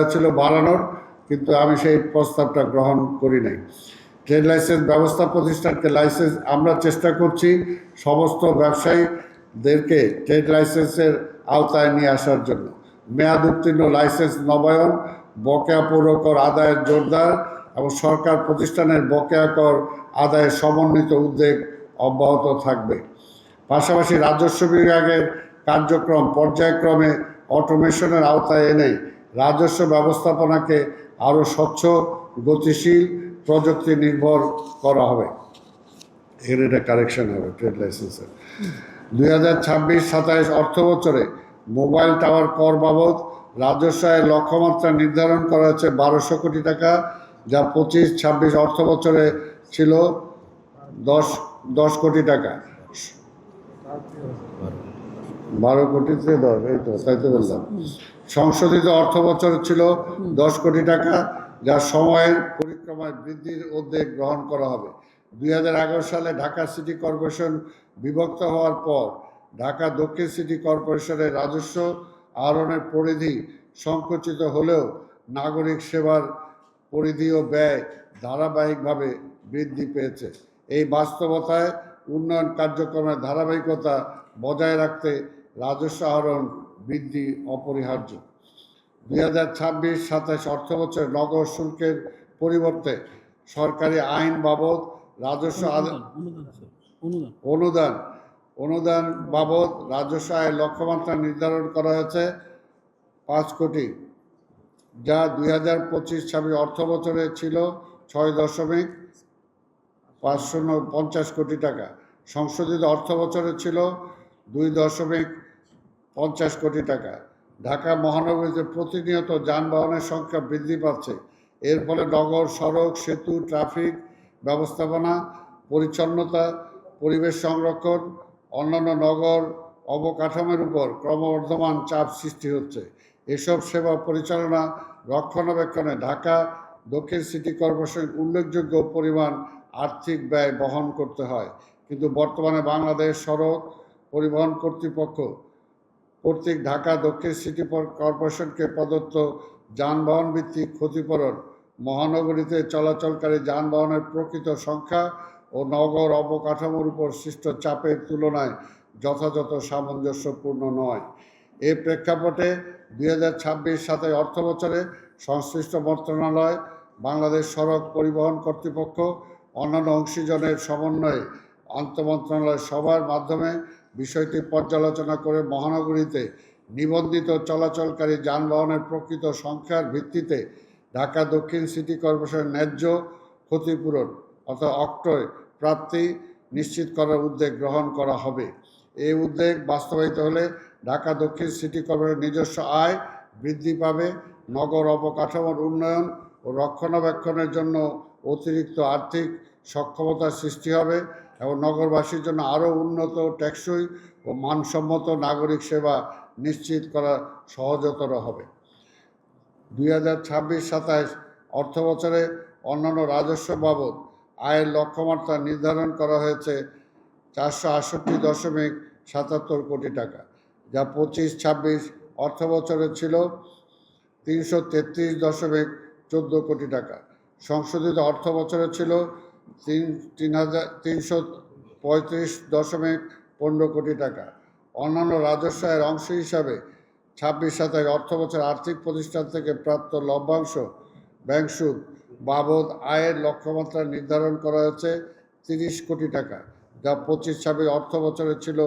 হয়েছিল বাড়ানোর, কিন্তু আমি সেই প্রস্তাবটা গ্রহণ করি নাই। ট্রেড লাইসেন্স ব্যবস্থা প্রতিষ্ঠানকে লাইসেন্স আমরা চেষ্টা করছি সমস্ত ব্যবসায়ীদেরকে ট্রেড লাইসেন্সের আওতায় নিয়ে আসার জন্য। মেয়াদ উত্তীর্ণ লাইসেন্স নবায়ন, বকেয়া পৌরকর আদায়ের জোরদার এবং সরকার প্রতিষ্ঠানের বকেয়া কর আদায়ের সমন্বিত উদ্যোগ অব্যাহত থাকবে। পাশাপাশি রাজস্ব বিভাগের কার্যক্রম পর্যায়ক্রমে অটোমেশনের আওতায় এনে রাজস্ব ব্যবস্থাপনাকে আরও স্বচ্ছ, গতিশীল, প্রযুক্তি নির্ভর করা হবে। এর এটা কারেকশন হবে ট্রেড লাইসেন্সের। 2026-27 অর্থ বছরে মোবাইল টাওয়ার কর বাবদ রাজস্ব আয়ের লক্ষ্যমাত্রা নির্ধারণ করা হয়েছে 1200 কোটি টাকা, যা 25-26 অর্থ বছরে ছিল 10 কোটি টাকা। 12 কোটিতে 10, এই তো তাই তো বললাম। সংশোধিত অর্থ বছর ছিল 10 কোটি টাকা, যা সময়ের পরিক্রমায় বৃদ্ধির উদ্যোগ গ্রহণ করা হবে। 2011 সালে ঢাকা সিটি কর্পোরেশন বিভক্ত হওয়ার পর ঢাকা দক্ষিণ সিটি কর্পোরেশনের রাজস্ব আহরণের পরিধি সংকুচিত হলেও নাগরিক সেবার পরিধি ও ব্যয় ধারাবাহিকভাবে বৃদ্ধি পেয়েছে। এই বাস্তবতায় উন্নয়ন কার্যক্রমের ধারাবাহিকতা বজায় রাখতে রাজস্ব আহরণ বৃদ্ধি অপরিহার্য। 2026-27 অর্থ বছরে নগর শুল্কের পরিবর্তে সরকারি আইন বাবদ রাজস্ব অনুদান বাবদ রাজস্ব আয়ের লক্ষ্যমাত্রা নির্ধারণ করা হয়েছে 5 কোটি, যা 2025-26 অর্থ বছরে ছিল 6.550 কোটি টাকা। সংশোধিত অর্থ বছরে ছিল 2.50 কোটি টাকা। ঢাকা মহানগরীতে প্রতিনিয়ত যানবাহনের সংখ্যা বৃদ্ধি পাচ্ছে। এর ফলে নগর সড়ক, সেতু, ট্রাফিক ব্যবস্থাপনা, পরিচ্ছন্নতা, পরিবেশ সংরক্ষণ, অন্যান্য নগর অবকাঠামোর উপর ক্রমবর্ধমান চাপ সৃষ্টি হচ্ছে। এসব সেবা পরিচালনা রক্ষণাবেক্ষণে ঢাকা দক্ষিণ সিটি কর্পোরেশন উল্লেখযোগ্য পরিমাণ আর্থিক ব্যয় বহন করতে হয়। কিন্তু বর্তমানে বাংলাদেশ সড়ক পরিবহন কর্তৃক ঢাকা দক্ষিণ সিটি কর্পোরেশনকে প্রদত্ত যানবাহন ভিত্তিক ক্ষতিপূরণ মহানগরীতে চলাচলকারী যানবাহনের প্রকৃত সংখ্যা ও নগর অবকাঠামোর উপর সৃষ্ট চাপের তুলনায় যথাযথ সামঞ্জস্যপূর্ণ নয়। এই প্রেক্ষাপটে 2026-27 অর্থ বছরে সংশ্লিষ্ট মন্ত্রণালয়, বাংলাদেশ সড়ক পরিবহন কর্তৃপক্ষ, অন্যান্য অংশীজনের সমন্বয়ে আন্তঃমন্ত্রণালয় সভার মাধ্যমে বিষয়টি পর্যালোচনা করে মহানগরীতে নিবন্ধিত চলাচলকারী যানবাহনের প্রকৃত সংখ্যার ভিত্তিতে ঢাকা দক্ষিণ সিটি কর্পোরেশনের ন্যায্য ক্ষতিপূরণ অর্থাৎ অক্টয় প্রাপ্তি নিশ্চিত করার উদ্যোগ গ্রহণ করা হবে। এই উদ্যোগ বাস্তবায়িত হলে ঢাকা দক্ষিণ সিটি কর্পোরেশনের নিজস্ব আয় বৃদ্ধি পাবে, নগর অবকাঠামোর উন্নয়ন ও রক্ষণাবেক্ষণের জন্য অতিরিক্ত আর্থিক সক্ষমতার সৃষ্টি হবে এবং নগরবাসীর জন্য আরও উন্নত, টেকসই ও মানসম্মত নাগরিক সেবা নিশ্চিত করা সহজতর হবে। 2026-27 অর্থ বছরে অন্যান্য রাজস্ব বাবদ আয়ের লক্ষ্যমাত্রা নির্ধারণ করা হয়েছে 468.77 কোটি টাকা, যা 25-26 অর্থ বছরে ছিল 333.14 কোটি টাকা। সংশোধিত অর্থ বছরে ছিল 335.15 কোটি টাকা। অন্যান্য রাজস্ব আয়ের অংশ হিসাবে 26-27 অর্থ বছর আর্থিক প্রতিষ্ঠান থেকে প্রাপ্ত লভ্যাংশ, ব্যাংক সুদ বাবদ আয়ের লক্ষ্যমাত্রা নির্ধারণ করা হয়েছে 30 কোটি টাকা, যা 25-26 অর্থ বছরে ছিল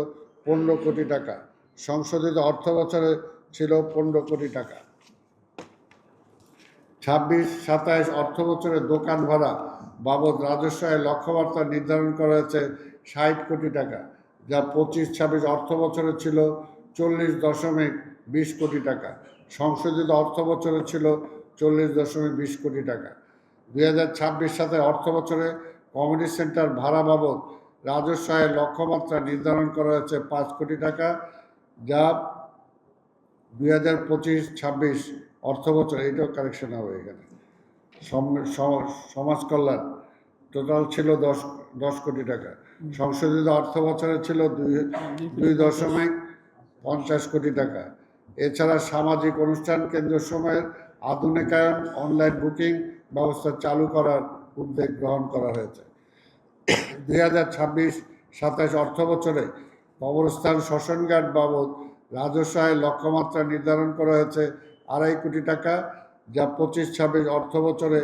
15 কোটি টাকা। সংশোধিত অর্থ বছরে ছিল 15 কোটি টাকা। 26-27 অর্থ বছরে দোকান ভাড়া বাবদ রাজস্ব আয়ের লক্ষ্যমাত্রা নির্ধারণ করা হয়েছে 60 কোটি টাকা, যা 25-26 অর্থ বছরে ছিল 40.20 কোটি টাকা। সংশোধিত অর্থ বছরে ছিল 40.20 কোটি টাকা। 2026-27 অর্থ বছরে কমিউনিটি সেন্টার ভাড়া বাবদ রাজস্ব আয়ের লক্ষ্যমাত্রা নির্ধারণ করা হয়েছে 5 কোটি টাকা, যা 2025-26 অর্থ বছর, এইটাও কারেকশন হবে এখানে, সমাজ কল্যাণ টোটাল ছিল 10 কোটি টাকা। সংশোধিত অর্থ বছরে ছিল 2.50 কোটি টাকা। এছাড়া সামাজিক অনুষ্ঠান কেন্দ্র সময়ের আধুনিকায়ন অনলাইন বুকিং ব্যবস্থা চালু করার উদ্যোগ গ্রহণ করা হয়েছে। 2026-27 অর্থ বছরে কবরস্থান শ্মশানঘাট বাবদ রাজস্ব আয় লক্ষ্যমাত্রা নির্ধারণ করা হয়েছে 2.5 কোটি টাকা, যা 25-26 অর্থ বছরে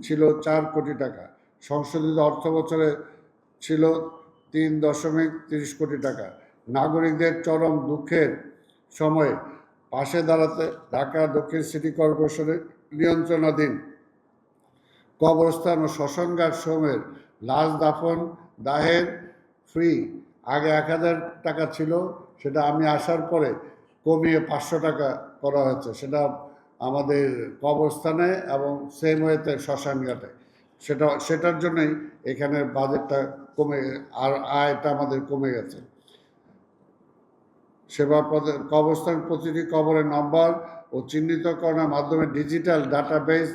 ছিল 4 কোটি টাকা। সংশোধিত অর্থ বছরে ছিল 3.30 কোটি টাকা। নাগরিকদের চরম দুঃখের সময়ে পাশে দাঁড়াতে ঢাকা দক্ষিণ সিটি কর্পোরেশনের নিয়ন্ত্রণাধীন কবরস্থান ও শ্মশানঘাট সমূহের লাশ দাহের ফ্রি আগে 1000 টাকা ছিল, সেটা আমি আসার পরে কমিয়ে 500 টাকা করা হয়েছে। সেটা আমাদের কবরস্থানে এবং সেম ওয়েতে শ্মশানঘাটে। সেটার জন্যই এখানে বাজেটটা কমে, আর আয়টা আমাদের কমে গেছে। সেবা কবরস্থান প্রতিটি কবরের নম্বর ও চিহ্নিতকরণের মাধ্যমে ডিজিটাল ডাটাবেস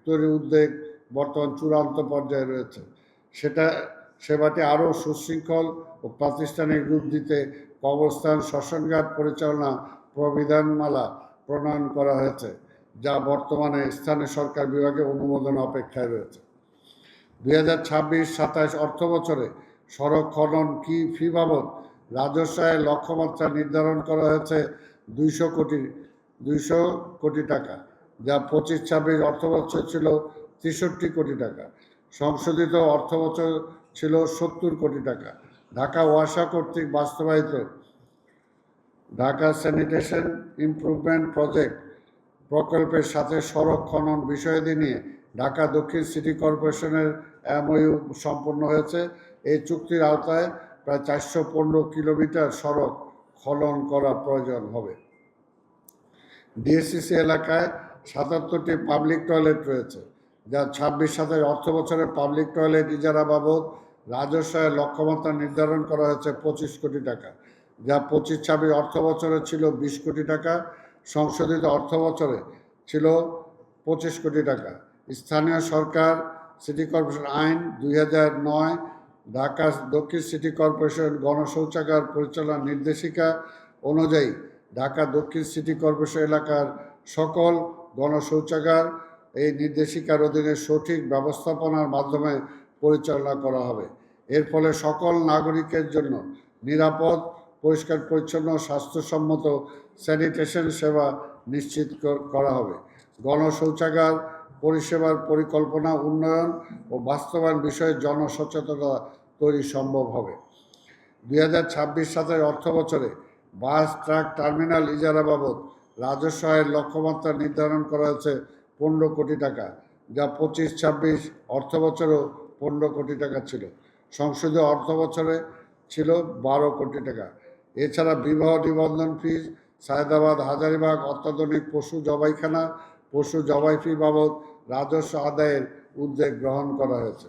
তৈরির উদ্যোগ বর্তমান চূড়ান্ত পর্যায়ে রয়েছে। সেবাটি আরও সুশৃঙ্খল ও প্রাতিষ্ঠানিক রূপ দিতে কবরস্থান শ্মশানঘাট পরিচালনা প্রবিধানমালা প্রণয়ন করা হয়েছে, যা বর্তমানে স্থানীয় সরকার বিভাগে অনুমোদন অপেক্ষায় রয়েছে। 2026-27 অর্থ বছরে সড়ক খনন ফি বাবদ রাজস্ব আয়ের লক্ষ্যমাত্রা নির্ধারণ করা হয়েছে 200 কোটি টাকা, যা 25-26 অর্থ বছর ছিল 63 কোটি টাকা। সংশোধিত অর্থ বছর ছিল 70 কোটি টাকা। ঢাকা ওয়াসা কর্তৃক বাস্তবায়িত ঢাকা স্যানিটেশন ইমপ্রুভমেন্ট প্রকল্পের সাথে সড়ক খনন বিষয়াদি নিয়ে ঢাকা দক্ষিণ সিটি কর্পোরেশনের MOU সম্পন্ন হয়েছে। এই চুক্তির আওতায় প্রায় 415 কিলোমিটার সড়ক খনন করা প্রয়োজন হবে। ডিএসসিসি এলাকায় 77টি পাবলিক টয়লেট রয়েছে, যা 26-27 অর্থ বছরে পাবলিক টয়লেট ইজারা বাবদ রাজস্ব আয়ের লক্ষ্যমাত্রা নির্ধারণ করা হয়েছে 25 কোটি টাকা, যা 25-26 অর্থ বছরে ছিল 20 কোটি টাকা। সংশোধিত অর্থ বছরে ছিল 25 কোটি টাকা। স্থানীয় সরকার সিটি কর্পোরেশন আইন 2009, ঢাকা দক্ষিণ সিটি কর্পোরেশন গণশৌচাগার পরিচালনা নির্দেশিকা অনুযায়ী ঢাকা দক্ষিণ সিটি কর্পোরেশন এলাকার সকল গণশৌচাগার এই নির্দেশিকার অধীনে সঠিক ব্যবস্থাপনার মাধ্যমে পরিচালনা করা হবে। এর ফলে সকল নাগরিকের জন্য নিরাপদ, পরিষ্কার পরিচ্ছন্ন, স্বাস্থ্যসম্মত স্যানিটেশন সেবা নিশ্চিত করা হবে। গণশৌচাগার পরিষেবার পরিকল্পনা, উন্নয়ন ও বাস্তবায়ন বিষয়ে জনসচেতনতা তৈরি সম্ভব হবে। 2026-27 অর্থ বছরে বাস ট্রাক টার্মিনাল ইজারা বাবদ রাজস্ব আয়ের লক্ষ্যমাত্রা নির্ধারণ করা হয়েছে 15 কোটি টাকা, যা 25-26 অর্থ বছরেও 15 কোটি টাকা ছিল। সংসদীয় অর্থ বছরে ছিল 12 কোটি টাকা। এছাড়া বিবাহ নিবন্ধন ফিস, সায়দাবাদ হাজারীবাগ অত্যাধুনিক পশু জবাইখানা, পশু জবাই ফি বাবদ রাজস্ব আদায়ের উদ্যোগ গ্রহণ করা হয়েছে।